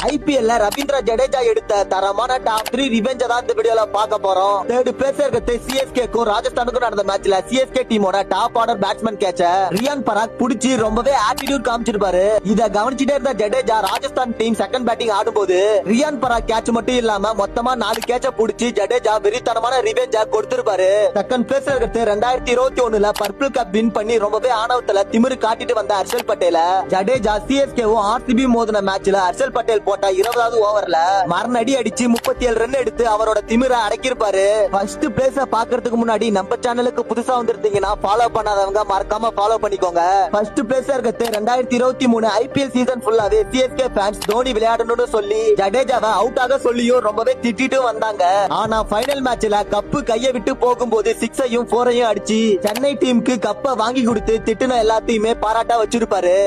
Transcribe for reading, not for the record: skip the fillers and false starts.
ஐபிஎல்ல ரவீந்திர ஜடேஜா எடுத்த தரமான டாப் 3 ரிவெஞ்ச் தான் இந்த வீடியோல பார்க்க போறோம். தேர்ட் பிளேஸ் இருக்கிறது சிஎஸ்கேக்கும் ராஜஸ்தானுக்கும் நடந்த மேட்ச்ல சிஎஸ்கே டீமோட டாப் ஆர்டர் பேட்ஸ்மேன் கேட்ச ரியான் பராக் புடிச்சு ரொம்பவே ஆட்டிடியூட் காமிச்சிருப்பாரு. இத கவனிச்சுட்டே இருந்த Jadeja Rajasthan team second batting ஆடும்போது ரியான் பராக் கேட்ச் மட்டும் இல்லாம மொத்தமா 4 கேட்ச புடிச்சு ஜடேஜா வெறித்தனமான ரிவெஞ்சா கொடுத்திருப்பாரு. செகண்ட் பிளேஸ் இருக்கிறது 2021ல பர்பிள் கப் வின் பண்ணி ரொம்பவே ஆணவத்துல திமிரு காட்டிட்டு வந்த ஹர்ஷல் பட்டேல ஜடேஜா சிஎஸ்கேவும் ஆர்சிபி மோதின மேட்ச்ல ஹர்ஷல் பட்டேல் போட்ட 20வது ஓவர்ல மரணடி அடிச்சு 37 ரன் எடுத்து அவரோட திமிர அடக்கிருப்பாரு. ஃபர்ஸ்ட் பிளேஸ பாக்குறதுக்கு முன்னாடி நம்ம சேனலுக்கு புதுசா வந்திருந்தீங்கன்னா ஃபாலோ பண்ணாதவங்க மறக்காம ஃபாலோ பண்ணிக்கோங்க. ஃபர்ஸ்ட் பிளேஸ் இருக்கிறது 2023 ஐபிஎல் சீசன் ஃபுல்லாவே சிஎஸ்கே ஃபேன்ஸ் தோனி விளையாடணும்னு சொல்லி ஜடேஜாவை அவுட் ஆக சொல்லியும் ரொம்பவே திட்டிட்டு வந்தாங்க. ஆனா ஃபைனல் மேட்ச்ல கப்பு கையை விட்டு போகும்போது 6ஐயும் 4ஐயும் அடிச்சு சென்னை டீமுக்கு கப்பை வாங்கி கொடுத்து திட்டுன எல்லாத்தையுமே பாராட்டா வச்சிருப்பாரு.